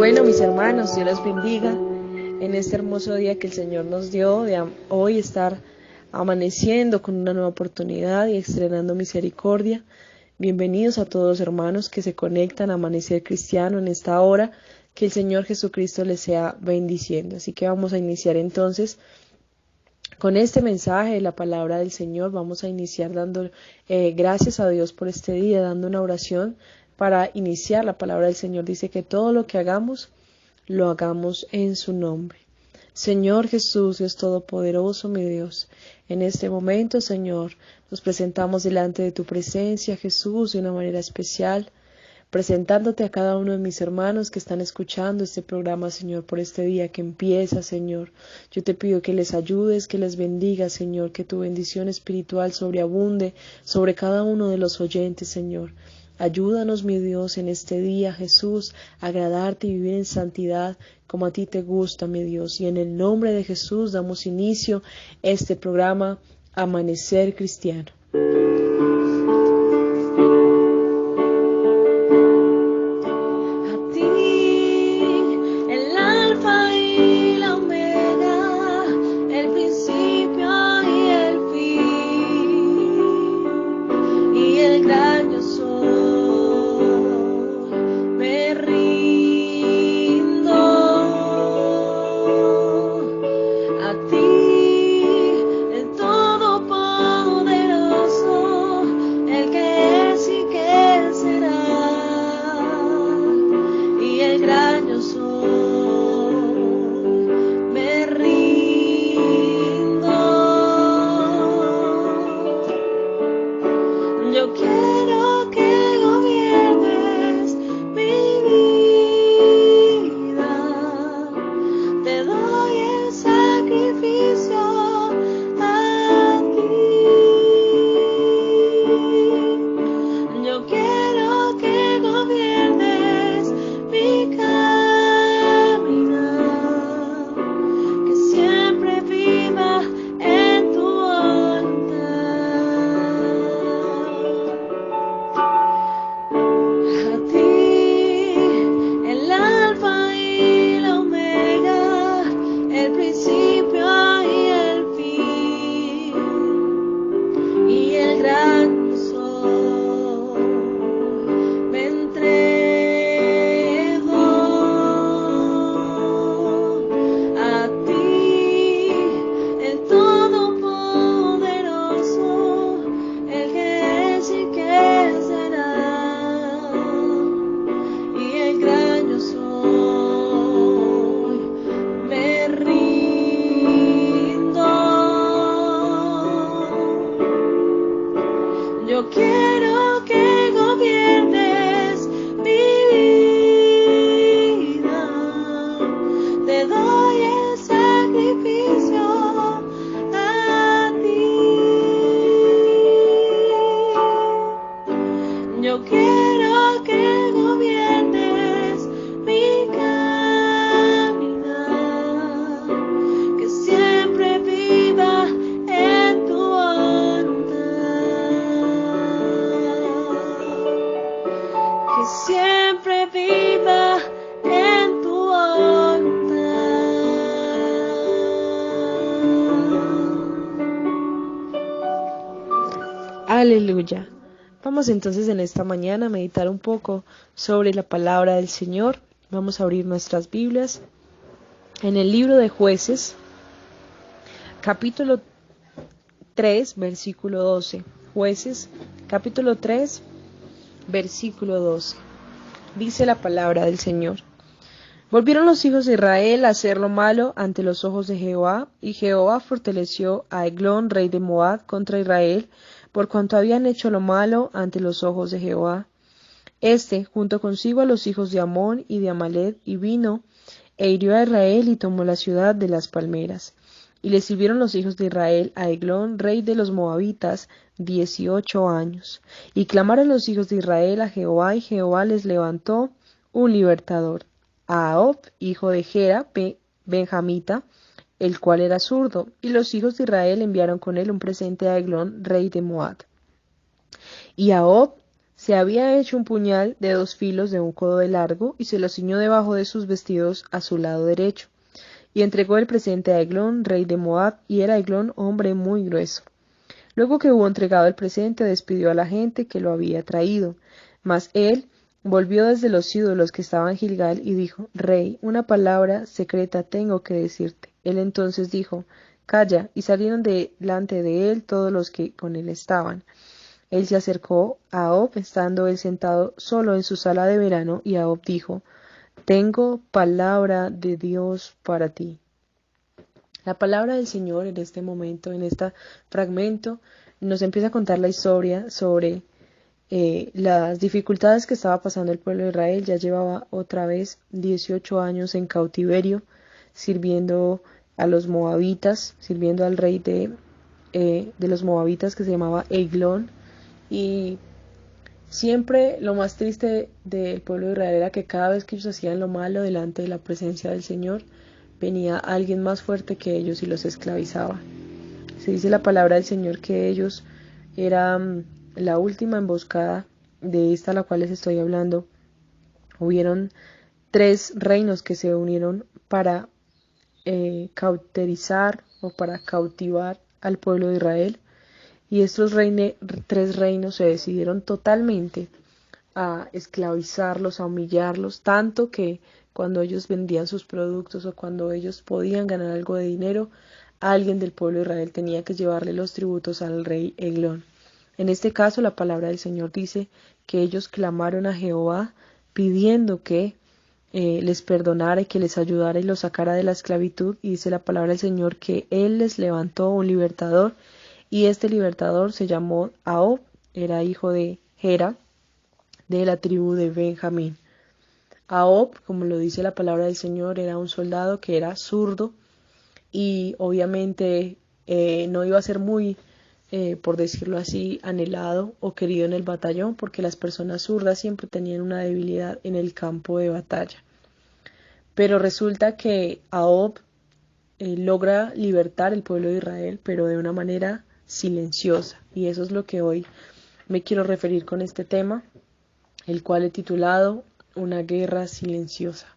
Bueno, mis hermanos, Dios los bendiga en este hermoso día que el Señor nos dio de hoy estar amaneciendo con una nueva oportunidad y estrenando misericordia. Bienvenidos a todos los hermanos que se conectan a Amanecer Cristiano en esta hora, que el Señor Jesucristo les sea bendiciendo. Así que vamos a iniciar entonces con este mensaje de la palabra del Señor. Vamos a iniciar dando gracias a Dios por este día, dando una oración para iniciar. La palabra del Señor dice que todo lo que hagamos, lo hagamos en su nombre. Señor Jesús, Dios Todopoderoso, mi Dios, en este momento, Señor, nos presentamos delante de tu presencia, Jesús, de una manera especial, presentándote a cada uno de mis hermanos que están escuchando este programa, Señor, por este día que empieza, Señor. Yo te pido que les ayudes, que les bendigas, Señor, que tu bendición espiritual sobreabunde sobre cada uno de los oyentes, Señor. Ayúdanos, mi Dios, en este día, Jesús, a agradarte y vivir en santidad como a ti te gusta, mi Dios. Y en el nombre de Jesús damos inicio a este programa Amanecer Cristiano. Aleluya. Vamos entonces en esta mañana a meditar un poco sobre la palabra del Señor. Vamos a abrir nuestras Biblias en el libro de Jueces, capítulo 3, versículo 12. Jueces, capítulo 3, versículo 12. Dice la palabra del Señor. Volvieron los hijos de Israel a hacer lo malo ante los ojos de Jehová, y Jehová fortaleció a Eglón, rey de Moab, contra Israel, por cuanto habían hecho lo malo ante los ojos de Jehová. Junto consigo a los hijos de Amón y de Amalek, y vino, e hirió a Israel, y tomó la ciudad de las palmeras. Y le sirvieron los hijos de Israel a Eglón, rey de los Moabitas, 18 años. Y clamaron los hijos de Israel a Jehová, y Jehová les levantó un libertador, a Ahop, hijo de Gera, benjamita, el cual era zurdo, y los hijos de Israel enviaron con él un presente a Eglón, rey de Moab. Y Ahop Se había hecho un puñal de 2 filos de un codo de largo y se lo ciñó debajo de sus vestidos a su lado derecho. Y entregó el presente a Eglón, rey de Moab, y era Eglón hombre muy grueso. Luego que hubo entregado el presente, despidió a la gente que lo había traído. Mas él volvió desde los ídolos que estaban en Gilgal y dijo: Rey, una palabra secreta tengo que decirte. Él entonces dijo: Calla. Y salieron delante de él todos los que con él estaban. Él se acercó a Ahab, estando él sentado solo en su sala de verano, y Ahab dijo: Tengo palabra de Dios para ti. La palabra del Señor en este momento, en este fragmento, nos empieza a contar la historia sobre las dificultades que estaba pasando el pueblo de Israel. Ya llevaba otra vez 18 años en cautiverio, sirviendo a los moabitas, sirviendo al rey de los moabitas que se llamaba Eglón. Y siempre lo más triste del pueblo de Israel era que cada vez que ellos hacían lo malo delante de la presencia del Señor, venía alguien más fuerte que ellos y los esclavizaba. Se dice la palabra del Señor que ellos eran la última emboscada de esta a la cual les estoy hablando. Hubieron 3 reinos que se unieron para cauterizar o para cautivar al pueblo de Israel. Y estos 3 reinos se decidieron totalmente a esclavizarlos, a humillarlos, tanto que cuando ellos vendían sus productos o cuando ellos podían ganar algo de dinero, alguien del pueblo de Israel tenía que llevarle los tributos al rey Eglón. En este caso, la palabra del Señor dice que ellos clamaron a Jehová pidiendo que les perdonara y que les ayudara y los sacara de la esclavitud. Y dice la palabra del Señor que Él les levantó un libertador, y este libertador se llamó Ahab, era hijo de Gera, de la tribu de Benjamín. Ahab, como lo dice la palabra del Señor, era un soldado que era zurdo y obviamente no iba a ser muy, por decirlo así, anhelado o querido en el batallón, porque las personas zurdas siempre tenían una debilidad en el campo de batalla. Pero resulta que Ahab logra libertar el pueblo de Israel, pero de una manera silenciosa, y eso es lo que hoy me quiero referir con este tema, el cual he titulado Una guerra silenciosa.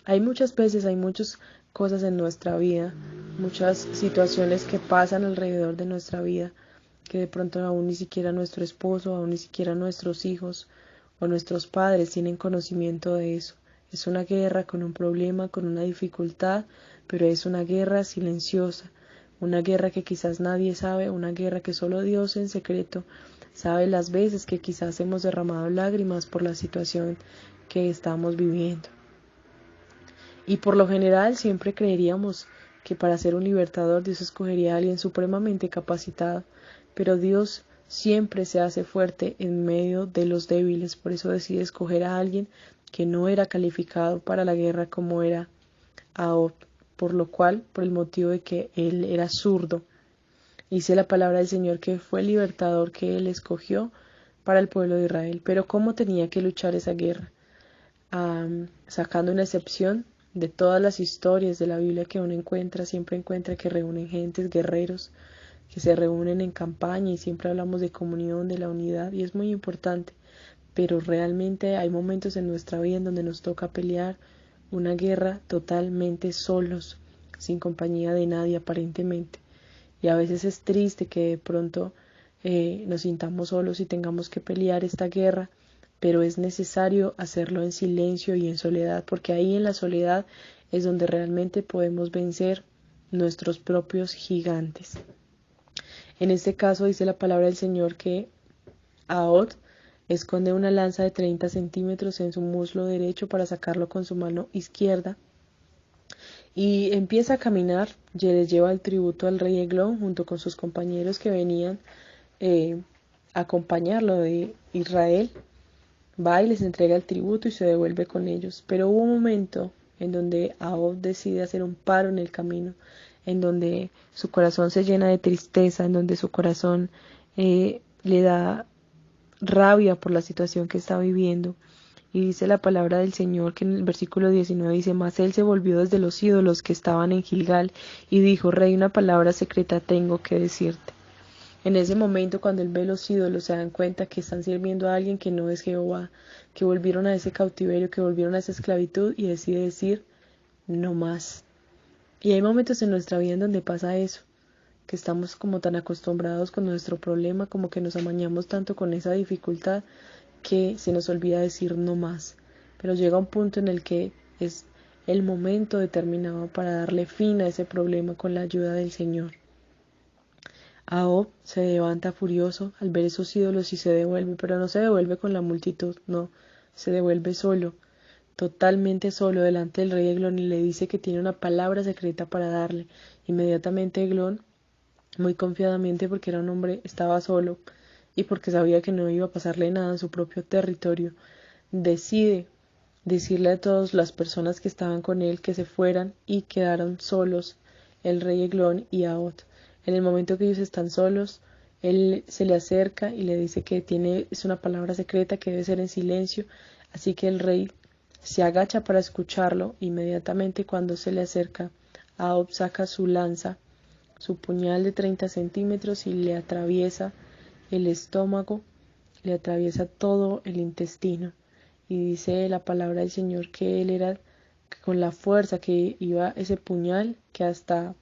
Hay muchas veces, hay muchas cosas en nuestra vida, muchas situaciones que pasan alrededor de nuestra vida, que de pronto aún ni siquiera nuestro esposo, aún ni siquiera nuestros hijos o nuestros padres tienen conocimiento de eso. Es una guerra con un problema, con una dificultad, pero es una guerra silenciosa, una guerra que quizás nadie sabe, una guerra que solo Dios en secreto sabe las veces que quizás hemos derramado lágrimas por la situación que estamos viviendo. Y por lo general siempre creeríamos que para ser un libertador Dios escogería a alguien supremamente capacitado, pero Dios siempre se hace fuerte en medio de los débiles. Por eso decide escoger a alguien que no era calificado para la guerra como era Ahab, por lo cual, por el motivo de que él era zurdo. Dice la palabra del Señor que fue el libertador que él escogió para el pueblo de Israel. Pero ¿cómo tenía que luchar esa guerra? Sacando una excepción de todas las historias de la Biblia que uno encuentra, siempre encuentra que reúnen gentes, guerreros, que se reúnen en campaña, y siempre hablamos de comunión, de la unidad, y es muy importante. Pero realmente hay momentos en nuestra vida en donde nos toca pelear una guerra totalmente solos, sin compañía de nadie aparentemente. Y a veces es triste que de pronto nos sintamos solos y tengamos que pelear esta guerra, pero es necesario hacerlo en silencio y en soledad, porque ahí en la soledad es donde realmente podemos vencer nuestros propios gigantes. En este caso dice la palabra del Señor que Ahab esconde una lanza de 30 centímetros en su muslo derecho para sacarlo con su mano izquierda, y empieza a caminar. Ya les lleva el tributo al rey Eglón junto con sus compañeros que venían a acompañarlo de Israel. Va y les entrega el tributo y se devuelve con ellos. Pero hubo un momento en donde Ahab decide hacer un paro en el camino, en donde su corazón se llena de tristeza, en donde su corazón le da rabia por la situación que está viviendo. Y dice la palabra del Señor que en el versículo 19 dice: Mas él se volvió desde los ídolos que estaban en Gilgal y dijo: Rey, una palabra secreta tengo que decirte. En ese momento, cuando él ve los ídolos, se dan cuenta que están sirviendo a alguien que no es Jehová, que volvieron a ese cautiverio, que volvieron a esa esclavitud, y decide decir, no más. Y hay momentos en nuestra vida en donde pasa eso, que estamos como tan acostumbrados con nuestro problema, como que nos amañamos tanto con esa dificultad, que se nos olvida decir no más. Pero llega un punto en el que es el momento determinado para darle fin a ese problema con la ayuda del Señor. Ahab se levanta furioso al ver esos ídolos y se devuelve, pero no se devuelve con la multitud, no, se devuelve solo, totalmente solo delante del rey Eglón, y le dice que tiene una palabra secreta para darle. Inmediatamente Eglón, muy confiadamente, porque era un hombre, estaba solo y porque sabía que no iba a pasarle nada en su propio territorio, decide decirle a todas las personas que estaban con él que se fueran, y quedaron solos el rey Eglón y Ahab. En el momento que ellos están solos, él se le acerca y le dice que es una palabra secreta que debe ser en silencio, así que el rey se agacha para escucharlo. Inmediatamente cuando se le acerca, Ahab saca su lanza, su puñal de 30 centímetros, y le atraviesa el estómago, le atraviesa todo el intestino. Y dice la palabra del Señor que él era, que con la fuerza que iba ese puñal, que hasta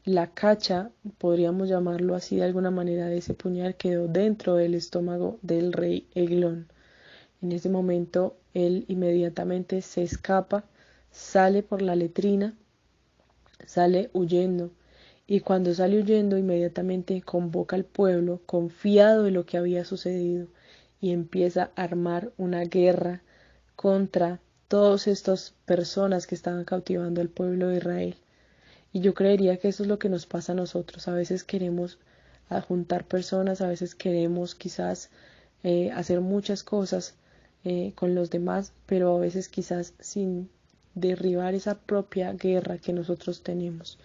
la cacha, podríamos llamarlo así de alguna manera, de ese puñal quedó dentro del estómago del rey Eglón. En ese momento él inmediatamente se escapa, sale por la letrina, sale huyendo, y cuando sale huyendo inmediatamente convoca al pueblo, confiado de lo que había sucedido, y empieza a armar una guerra contra todas estas personas que estaban cautivando al pueblo de Israel. Y yo creería que eso es lo que nos pasa a nosotros. A veces queremos juntar personas, a veces queremos quizás hacer muchas cosas con los demás, pero a veces quizás sin derribar esa propia guerra que nosotros tenemos.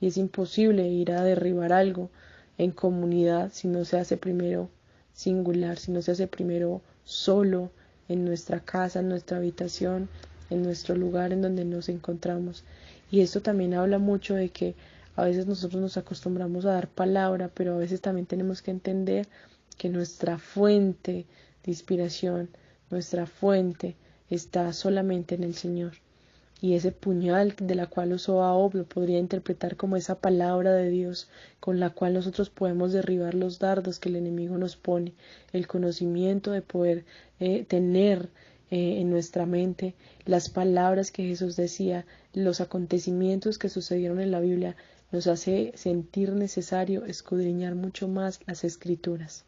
Y es imposible ir a derribar algo en comunidad si no se hace primero singular, si no se hace primero solo, en nuestra casa, en nuestra habitación, en nuestro lugar en donde nos encontramos. Y esto también habla mucho de que a veces nosotros nos acostumbramos a dar palabra, pero a veces también tenemos que entender que nuestra fuente de inspiración, nuestra fuente está solamente en el Señor. Y ese puñal de la cual usó Ahab lo podría interpretar como esa palabra de Dios con la cual nosotros podemos derribar los dardos que el enemigo nos pone, el conocimiento de poder tener en nuestra mente las palabras que Jesús decía, los acontecimientos que sucedieron en la Biblia, nos hace sentir necesario escudriñar mucho más las Escrituras.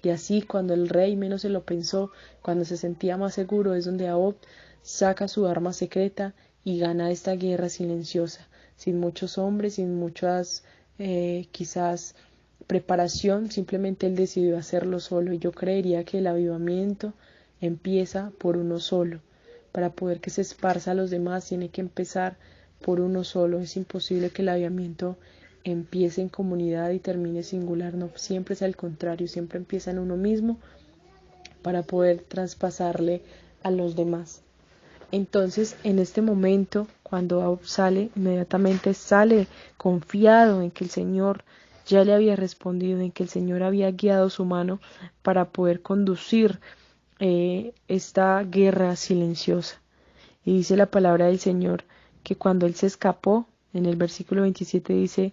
Y así, cuando el rey menos se lo pensó, cuando se sentía más seguro, es donde Ahab saca su arma secreta y gana esta guerra silenciosa, sin muchos hombres, sin muchas quizás preparación, simplemente él decidió hacerlo solo. Y yo creería que el avivamiento empieza por uno solo. Para poder que se esparza a los demás tiene que empezar por uno solo. Es imposible que el avivamiento empiece en comunidad y termine singular, no, siempre es al contrario, siempre empieza en uno mismo para poder traspasarle a los demás. Entonces, en este momento, cuando Ahab sale, inmediatamente sale confiado en que el Señor ya le había respondido, en que el Señor había guiado su mano para poder conducir esta guerra silenciosa. Y dice la palabra del Señor que cuando él se escapó, en el versículo 27 dice,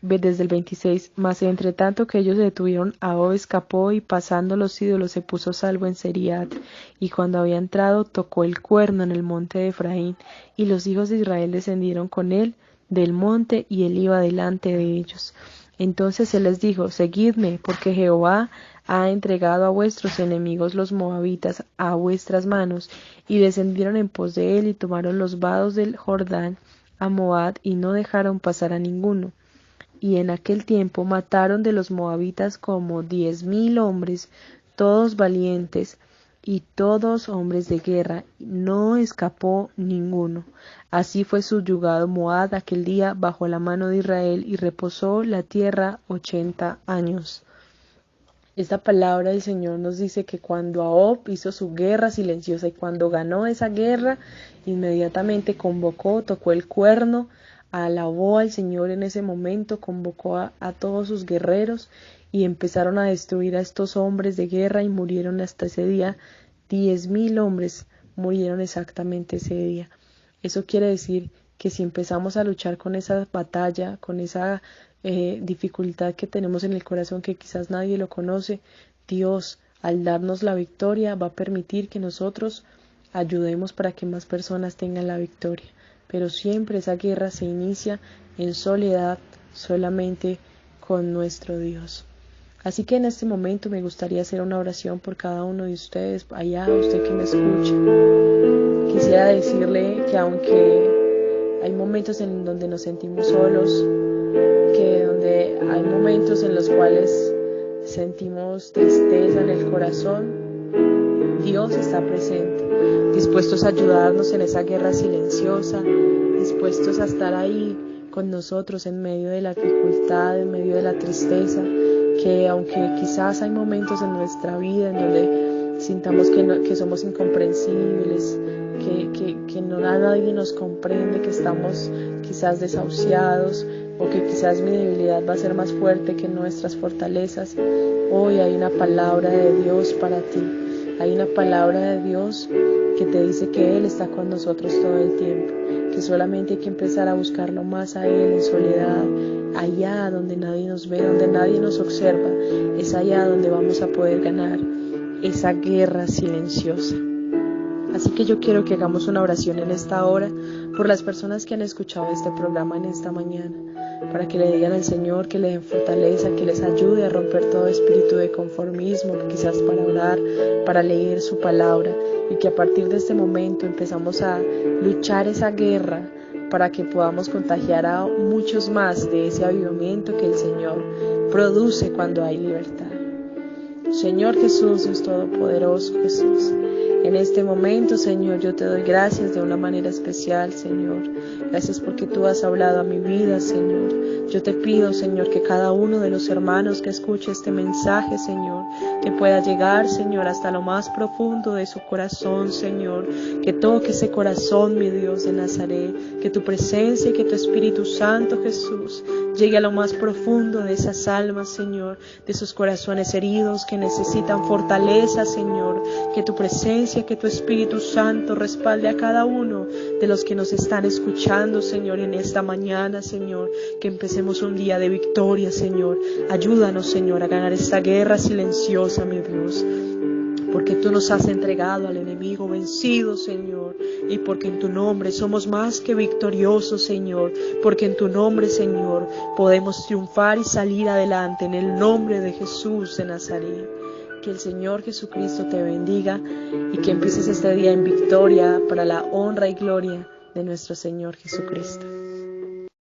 desde el 26, mas entre tanto que ellos se detuvieron, Ahab escapó y pasando los ídolos se puso salvo en Seriat, y cuando había entrado tocó el cuerno en el monte de Efraín, y los hijos de Israel descendieron con él del monte, y él iba delante de ellos. Entonces él les dijo, seguidme, porque Jehová ha entregado a vuestros enemigos los moabitas a vuestras manos. Y descendieron en pos de él y tomaron los vados del Jordán a Moab y no dejaron pasar a ninguno. Y en aquel tiempo mataron de los moabitas como 10,000 hombres, todos valientes y todos hombres de guerra, no escapó ninguno. Así fue subyugado Moab aquel día bajo la mano de Israel, y reposó la tierra 80 años. Esta palabra del Señor nos dice que cuando Ahab hizo su guerra silenciosa y cuando ganó esa guerra, inmediatamente convocó, tocó el cuerno alabó al Señor en ese momento, convocó a todos sus guerreros y empezaron a destruir a estos hombres de guerra y murieron hasta ese día. 10,000 hombres murieron exactamente ese día. Eso quiere decir que si empezamos a luchar con esa batalla, con esa dificultad que tenemos en el corazón que quizás nadie lo conoce, Dios, al darnos la victoria, va a permitir que nosotros ayudemos para que más personas tengan la victoria. Pero siempre esa guerra se inicia en soledad, solamente con nuestro Dios. Así que en este momento me gustaría hacer una oración por cada uno de ustedes, allá, usted que me escucha. Quisiera decirle que aunque hay momentos en donde nos sentimos solos, que donde hay momentos en los cuales sentimos tristeza en el corazón, Dios está presente, dispuestos a ayudarnos en esa guerra silenciosa, dispuestos a estar ahí con nosotros en medio de la dificultad, en medio de la tristeza, que aunque quizás hay momentos en nuestra vida en donde sintamos que somos incomprensibles, que no nadie nos comprende, que estamos quizás desahuciados o que quizás mi debilidad va a ser más fuerte que nuestras fortalezas, hoy hay una palabra de Dios para ti. Hay una palabra de Dios que te dice que Él está con nosotros todo el tiempo, que solamente hay que empezar a buscarlo más a Él en soledad, allá donde nadie nos ve, donde nadie nos observa, es allá donde vamos a poder ganar esa guerra silenciosa. Así que yo quiero que hagamos una oración en esta hora por las personas que han escuchado este programa en esta mañana, para que le digan al Señor que le den fortaleza, que les ayude a romper todo espíritu de conformismo, quizás para orar, para leer su palabra, y que a partir de este momento empezamos a luchar esa guerra para que podamos contagiar a muchos más de ese avivamiento que el Señor produce cuando hay libertad. Señor Jesús, Dios Todopoderoso, Jesús, en este momento, Señor, yo te doy gracias de una manera especial, Señor. Gracias porque tú has hablado a mi vida, Señor. Yo te pido, Señor, que cada uno de los hermanos que escuche este mensaje, Señor, que pueda llegar, Señor, hasta lo más profundo de su corazón, Señor. Que toque ese corazón, mi Dios de Nazaret. Que tu presencia y que tu Espíritu Santo, Jesús, llegue a lo más profundo de esas almas, Señor, de esos corazones heridos que necesitan fortaleza, Señor. Que tu presencia, que tu Espíritu Santo respalde a cada uno de los que nos están escuchando, Señor, en esta mañana, Señor. Que empecemos un día de victoria, Señor. Ayúdanos, Señor, a ganar esta guerra silenciosa, mi Dios. Porque tú nos has entregado al enemigo vencido, Señor, y porque en tu nombre somos más que victoriosos, Señor, porque en tu nombre, Señor, podemos triunfar y salir adelante en el nombre de Jesús de Nazaret. Que el Señor Jesucristo te bendiga y que empieces este día en victoria para la honra y gloria de nuestro Señor Jesucristo.